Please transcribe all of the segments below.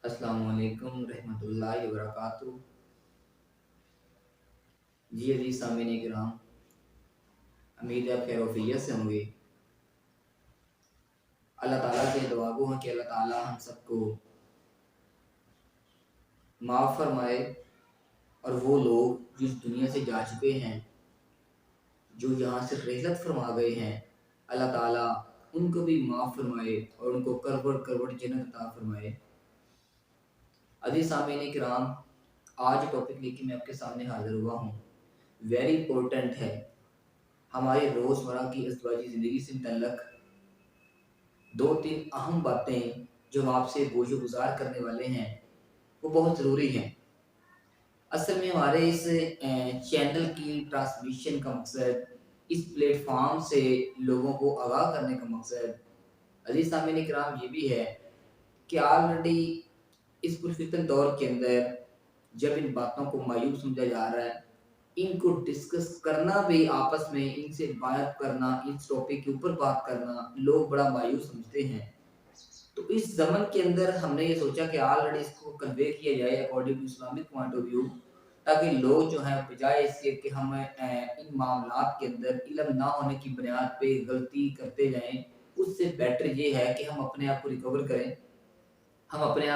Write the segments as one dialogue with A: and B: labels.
A: अस्सलाम वालेकुम रहमतुल्लाहि वबरकातुहू। जी अजीज सामीन किराम, उम्मीद है आप खैर से होंगे। अल्लाह ताला से दुआ गो है कि अल्लाह ताला हम सबको माफ़ फरमाए और वो लोग जो इस दुनिया से जा चुके हैं, जो यहाँ से रहलत फरमा गए हैं, अल्लाह ताला उनको भी माफ़ फरमाए और उनको करवट करवट जन्नत अता फरमाए। अजीज सामीन किराम, आज टॉपिक लेके मैं आपके सामने हाजिर हुआ हूँ, वेरी इंपॉर्टेंट है। हमारी रोज़मर्रा की अज़वाजी ज़िंदगी से मुतल्लक दो तीन अहम बातें जो हम आपसे गोशो-गुज़ार करने वाले हैं, वो बहुत ज़रूरी हैं। असल में हमारे इस चैनल की ट्रांसमिशन का मकसद, इस प्लेटफ़ॉर्म से लोगों को आगाह करने का मकसद, अज़ीज़ सामीन इकराम, ये भी है कि ऑलरेडी इस पुरफ़ितन दौर के अंदर जब इन बातों को मायूब समझा जा रहा है, इनको डिस्कस करना भी आपस में, इनसे बात करना, इस टॉपिक के ऊपर बात करना लोग बड़ा मायूस समझते हैं। तो इस ज़मन के अंदर हमने ये सोचा कि ऑलरेडी इसको कन्वे किया जाए according to Islamic point of view, ताकि लोग जो हैं बजाय इसके कि हम इन मामलात के अंदर इल्म ना होने की बुनियाद पे गलती करते जाएँ, उससे बेटर ये है कि हम अपने आप को रिकवर करें। हम अपने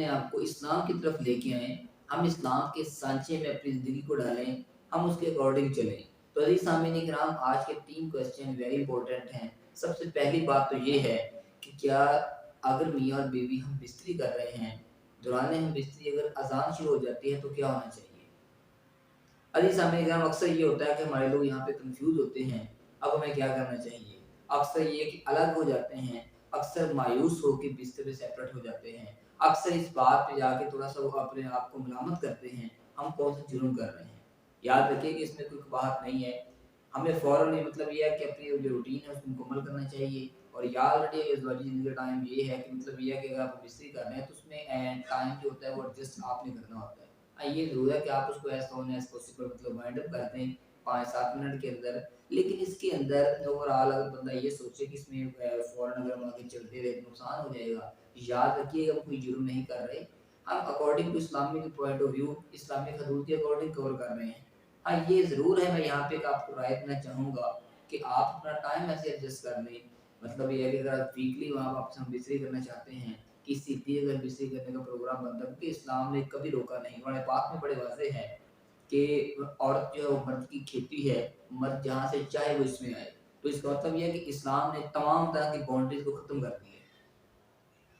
A: आप को इस्लाम की तरफ लेके आएँ, हम इस्लाम के सांचे में अपनी ज़िंदगी को डालें, हम उसके अकॉर्डिंग चलें। तो अज़ीज़ सामीन इकराम, आज के 3 क्वेश्चन वेरी इंपॉर्टेंट हैं। सबसे पहली बात तो ये है कि क्या अगर मियाँ और बीवी हम बिस्तरी कर रहे हैं, दौरान हम बिस्तरी अगर अज़ान शुरू हो जाती है तो क्या होना चाहिए? अज़ीज़ सामीन इकराम, अक्सर ये होता है कि हमारे लोग यहाँ पे कन्फ्यूज़ होते हैं, अब हमें क्या करना चाहिए? अक्सर ये कि अलग हो जाते हैं, अक्सर मायूस होके बिस्तर से सेपरेट हो जाते हैं, अक्सर इस बात पे जाके थोड़ा-सा वो अपने आप को मलामत करते हैं, हम कौन-सा जुर्म कर रहे हैं। याद रखिए कि इसमें कोई कबाहत नहीं है, हमें फ़ौरन ये मतलब ये है कि अपनी जो रूटीन है उसको मुकम्मल करना चाहिए। और या ऑलरेडी अज़वाजी ज़िंदगी का टाइम ये है कि मतलब ये है कि अगर आप बिस्तरी कर रहे हैं तो उसमें टाइम जो होता है वो एडजस्ट आपने करना होता है। ये ज़रूर है कि आप उसको एज़ सून एज़ पॉसिबल मतलब वाइंड अप कर दें 5-7 मिनट के अंदर। लेकिन इसके अंदर ओवरऑल अगर बंदा ये सोचे कि इसमें फ़ौरन अगर हम आगे चलते रहे तो नुकसान हो जाएगा, याद रखिए हम कोई जुर्म नहीं कर रहे। हम according to Islamic point of view, Islamic हदूद के अकॉर्डिंग कवर कर रहे हैं। ये ज़रूर है, मैं यहाँ पे एक आपको राय देना चाहूँगा कि आप अपना टाइम ऐसे एडजस्ट कर लें। मतलब ये है कि अगर आप वीकली वहाँ वापस हम बिस्तरी करना चाहते हैं, किसी भी अगर बिस्तरी करने का प्रोग्राम बनता है, क्योंकि इस्लाम ने कभी रोका नहीं। कुरान पाक में बड़े वाज़ेह है कि औरत जो है वो मर्द की खेती है, मर्द जहाँ से चाहे वो इसमें आए। तो इसका मतलब ये है कि इस्लाम ने तमाम तरह की बाउंड्रीज़ को ख़त्म कर दिया है।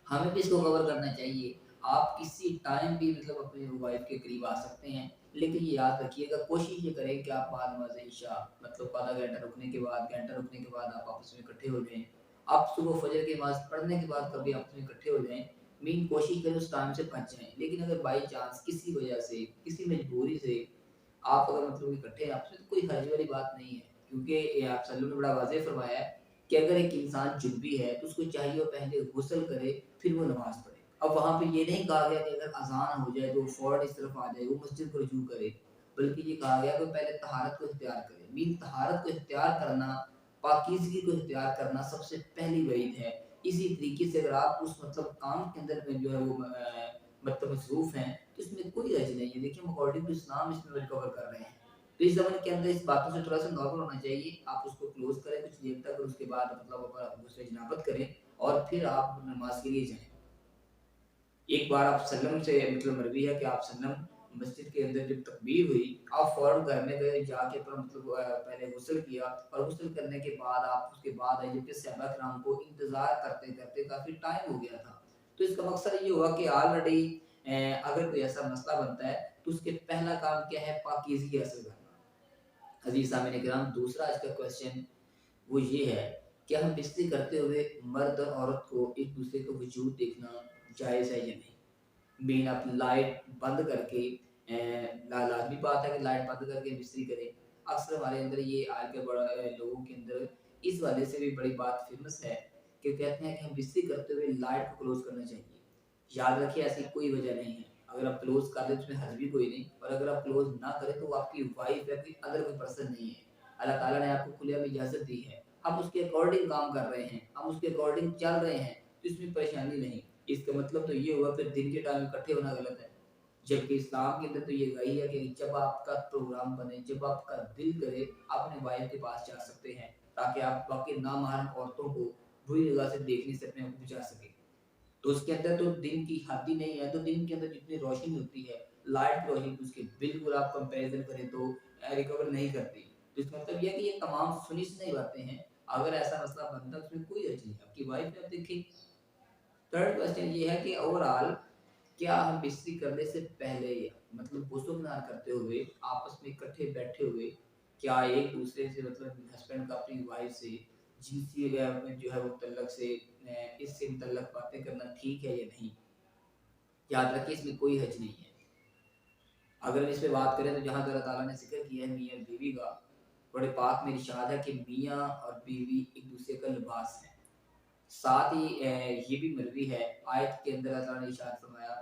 A: हमें भी इसको कवर करना चाहिए। आप किसी टाइम भी मतलब अपनी वाइफ़ के करीब आ सकते हैं, लेकिन ये याद रखिएगा, कोशिश ये करें कि आप बाद नमाज़ इशा मतलब आधा घंटा रुकने के बाद, घंटा रुकने के बाद आप आपस में इकट्ठे हो जाएँ। आप सुबह फजर की नमाज़ पढ़ने के बाद कभी आपस में इकट्ठे हो जाएँ। मेन कोशिश करें उस टाइम से बच जाएँ। लेकिन अगर बाई चांस किसी वजह से, किसी मजबूरी से आप अगर मतलब इकट्ठे हैं आपस में, तो कोई हर्ज वाली बात नहीं है। क्योंकि ये आप सल्लल्लाहु ने बड़ा वाज़ेह फरमाया है कि अगर एक इंसान जुनबी है तो उसको चाहिए वो पहले गुस्ल करे, फिर वो नमाज़ पढ़े। अब वहाँ पे ये नहीं कहा गया कि अगर अज़ान हो जाए तो वो फ़ौरन इस तरफ आ जाए, वो मस्जिद को रुजू करे, बल्कि ये कहा गया कि पहले तहारत को इख्तियार करे। मीन तहारत को इख्तियार करना, पाकीज़गी को इख्तियार करना सबसे पहली वहीद है। इसी तरीके से अगर आप उस मतलब काम के अंदर में जो है वो मतलब मसरूफ़ हैं, तो इसमें कोई हर्ज नहीं है। देखिए हम अकॉर्डिंग टू इस्लाम इसमें रिकवर कर रहे हैं। तो इस ज़माने के अंदर इस बातों से थोड़ा-सा नॉर्मल होना चाहिए। आप उसको क्लोज़ करें कुछ देर तक और उसके बाद मतलब गुस्ल जनाबत करें और फिर आप नमाज़ के लिए जाएँ। एक बार आप सल्लम से मतलब मरवी है कि आप सल्लम मस्जिद के अंदर जब तकबीर हुई, आप फ़ौरन घर में गए, जाके अपना मतलब पहले गुस्ल किया और गुस्ल करने के बाद आप उसके बाद आए, जबकि सहाबा किराम को इंतज़ार करते-करते काफ़ी टाइम हो गया था। तो इसका मकसद ये हुआ कि ऑलरेडी अगर कोई ऐसा मसला बनता है, तो उसके पहला काम क्या है? पाकीज़गी हासिल करना। अज़ीज़ सामीन किराम, दूसरा आज का क्वेश्चन वो ये है कि हम बिस्तर करते हुए मर्द और औरत को एक-दूसरे का वजूद देखना जायज़ है या नहीं? मेन आप लाइट बंद करके लाज़मी बात है कि लाइट बंद करके बिस्तरी करें। अक्सर हमारे अंदर ये आज के लोगों के अंदर इस वाले से भी बड़ी बात फ़ेमस है कि कहते हैं कि हम बिस्तरी करते हुए लाइट को क्लोज़ करना चाहिए। याद रखिए ऐसी कोई वजह नहीं है। अगर आप क्लोज़ कर दें तो उसमें हर्ज भी कोई नहीं, और अगर आप क्लोज़ ना करें तो वो आपकी वाइफ़ है, कोई अदर कोई पर्सन नहीं है। अल्लाह ताला ने आपको खुलेआम इजाज़त दी है। हम उसके अकॉर्डिंग काम कर रहे हैं, हम उसके अकॉर्डिंग चल रहे हैं, तो इसमें परेशानी नहीं। اس کا مطلب تو یہ ہوا پھر دن کے ٹائم اکٹھے ہونا غلط ہے، جبکہ اسلام کے اندر تو یہ گئی ہے کہ جب آپ کا پروگرام بنے، جب آپ کا دل کرے، آپ اپنے وائف کے پاس جا سکتے ہیں، تاکہ آپ باقی نامحرم عورتوں کو بری نگاہ سے دیکھنے سے اپنے آپ کو بچا سکیں۔ تو اس کے اندر تو دن کی حد ہی نہیں ہے، تو دن کے اندر جتنی روشنی ہوتی ہے، لائٹ کی روشنی، اس کے بالکل آپ کمپیریزن کریں تو ریکور نہیں کرتی۔ تو اس کا مطلب یہ ہے کہ یہ تمام سنی سنائی باتیں ہیں، اگر ایسا مسئلہ بنتا ہے اس میں کوئی حرج نہیں۔ آپ کی وائف نے آپ دیکھی۔ تھرڈ کوشچن یہ ہے کہ اوور آل کیا ہم بستری کرنے سے پہلے مطلب غسل نہ کرتے ہوئے آپس میں اکٹھے بیٹھے ہوئے کیا ایک دوسرے سے مطلب ہسبینڈ کا اپنی وائف سے جنسی جو ہے وہ تعلق سے اس سے متعلق باتیں کرنا ٹھیک ہے یا نہیں؟ یاد رکھیے اس میں کوئی حرج نہیں ہے۔ اگر ہم اس پہ بات کریں تو جہاں اللہ تعالیٰ نے ذکر کیا ہے میاں بیوی کا، بڑے پاک میں ارشاد ہے کہ میاں اور بیوی ایک دوسرے کا لباس ہے۔ ساتھ ہی یہ بھی مروی ہے، آیت کے اندر اللہ تعالیٰ نے ارشاد فرمایا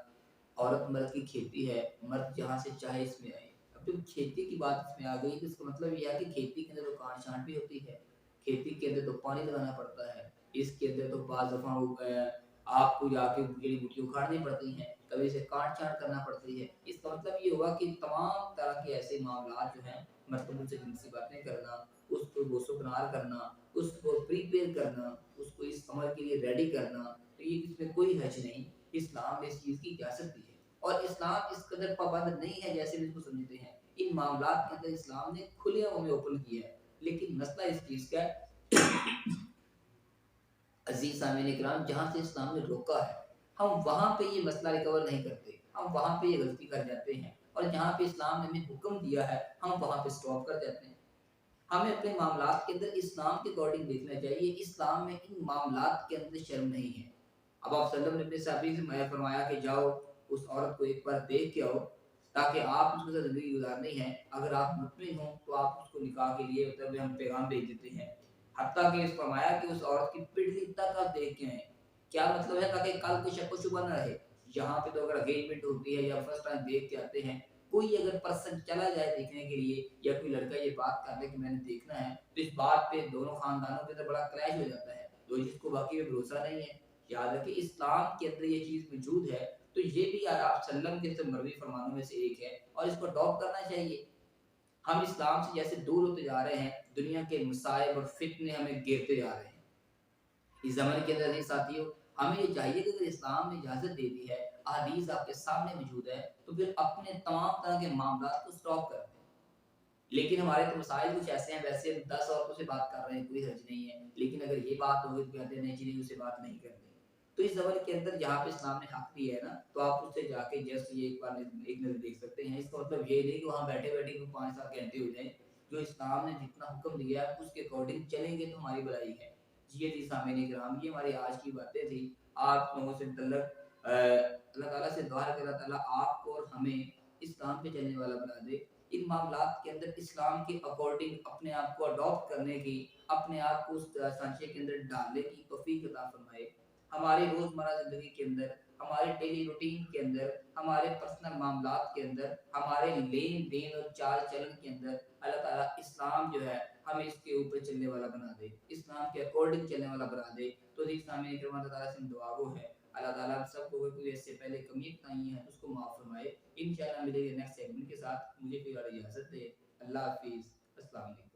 A: عورت مرد کی کھیتی ہے، مرد جہاں سے چاہے اس میں آئے۔ اب جب کھیتی کی بات اس میں آ گئی تو اس کا مطلب یہ ہے کہ کھیتی کے اندر تو کاٹ چھانٹ بھی ہوتی ہے، کھیتی کے اندر تو پانی لگانا پڑتا ہے، اس کے اندر تو بعض دفعہ آپ کو جا کے جڑی بوٹی اکھاڑنی پڑتی ہیں، کبھی اسے کاٹ چھانٹ کرنا پڑتی ہے۔ اس کا مطلب یہ ہوا کہ تمام طرح کے ایسے معاملات جو ہیں مرتبہ سے جنسی باتیں کرنا، اس کو گوسو کرنا، اس کو پریپیئر کرنا، اس کو اس عمل کے لیے ریڈی کرنا، تو یہ اس میں کوئی حرج نہیں۔ اسلام نے اس چیز کی اجازت دی ہے، اور اسلام اس قدر پابند نہیں ہے جیسے بھی اس کو سمجھتے ہیں۔ ان معاملات کے اندر اسلام نے کھلے میں اوپن کیا ہے، لیکن مسئلہ اس چیز کا ہے عزیز سامعین کرام، جہاں سے اسلام نے روکا ہے ہم وہاں پہ یہ مسئلہ ریکور نہیں کرتے، ہم وہاں پہ یہ غلطی کر جاتے ہیں، اور جہاں پہ اسلام نے ہمیں حکم دیا ہے ہم وہاں پہ سٹاپ کر جاتے ہیں۔ ہمیں اپنے معاملات کے اندر اسلام کے اکارڈنگ دیکھنا چاہیے، اسلام میں ان معاملات کے اندر شرم نہیں ہے۔ اب آپ صلی اللہ علیہ وسلم نے اپنے صحابی سے فرمایا کہ جاؤ اس عورت کو ایک بار دیکھ کے آؤ، تاکہ آپ اس کے ساتھ زندگی گزارنی ہے، اگر آپ مطمئن ہوں تو آپ اس کو نکاح کے لیے مطلب ہم پیغام بھیج دیتے ہیں۔ حتیٰ کہ اس فرمایا کہ اس عورت کی پڑھلی تک آپ دیکھ کے آئیں۔ کیا مطلب ہے؟ تاکہ کل کو شک و شبہ نہ رہے۔ یہاں پہ تو اگر انگیجمنٹ ہوتی ہے یا فرسٹ ٹائم دیکھ کے آتے ہیں، کوئی اگر پرسن چلا جائے دیکھنے کے لیے، یا کوئی لڑکا یہ بات کر لے کہ میں نے دیکھنا ہے، تو اس بات پہ دونوں خاندانوں کے اندر بڑا کلیش ہو جاتا ہے، تو جس کو باقی پہ بھروسہ نہیں ہے۔ یاد رکھیں اسلام کے اندر یہ چیز موجود ہے، تو یہ بھی آپ صلی اللہ علیہ وسلم کے مروی فرمانوں میں سے ایک ہے، اور اس کو اڈاپٹ کرنا چاہیے۔ ہم اسلام سے جیسے دور ہوتے جا رہے ہیں، دنیا کے مصائب اور فتنے ہمیں گھیرتے جا رہے ہیں۔ اس زمانے کے اندر ساتھیوں ہمیں یہ چاہیے کہ اگر اسلام نے اجازت دے دی ہے، احادیث آپ کے سامنے موجود ہے، تو پھر اپنے تمام طرح کے معاملات کو سٹاپ کر دیں۔ لیکن ہمارے تو مسائل کچھ ایسے ہیں، ویسے 10 عورتوں سے بات کر رہے ہیں کوئی حرج نہیں ہے، لیکن اگر یہ بات ہوگی تو کہتے ہیں نہیں جی اسے بات نہیں کرتے۔ تو اس زمانے کے اندر جہاں پہ اسلام نے حق دی ہے نا، تو آپ اس سے جا کے جسٹ یہ ایک بار ایک نظر دیکھ سکتے ہیں۔ اس کا مطلب یہ نہیں کہ وہاں بیٹھے بیٹھے کو 5-7 گھنٹے ہو جائیں۔ جو اسلام نے جتنا حکم دیا ہے اس کے اکارڈنگ چلیں گے تو ہماری بھلائی ہے۔ جی سامعین کرام، یہ ہماری آج کی باتیں تھی آپ لوگوں سے متعلق۔ اللہ تعالیٰ سے دعا ہے کہ اللہ تعالیٰ آپ کو اور ہمیں اسلام پہ چلنے والا بنا دے، ان معاملات کے اندر اسلام کے اکارڈنگ اپنے آپ کو اڈاپٹ کرنے کی، اپنے آپ کو اس سانچے کے اندر ڈالنے کی توفیق عطا فرمائے۔ ہماری روزمرہ زندگی کے اندر، ہمارے ڈیلی روٹین کے اندر، ہمارے پرسنل معاملات کے اندر، ہمارے لین دین اور چال چلن کے اندر اللہ تعالیٰ اسلام جو ہے ہمیں اس کے اوپر چلنے والا بنا دے، اسلام کے اکارڈنگ چلنے والا بنا دے۔ تو اسلام میں اللہ تعالیٰ سے دعا وہ ہے اللہ تعالیٰ ہم سب کو کوئی اس سے پہلے کمی نہیں ہے اس کو معاف فرمائے۔ انشاءاللہ ملیں گے نیکسٹ سیگمنٹ کے ساتھ، مجھے پھر اجازت دے۔ اللہ حافظ، السلام علیکم۔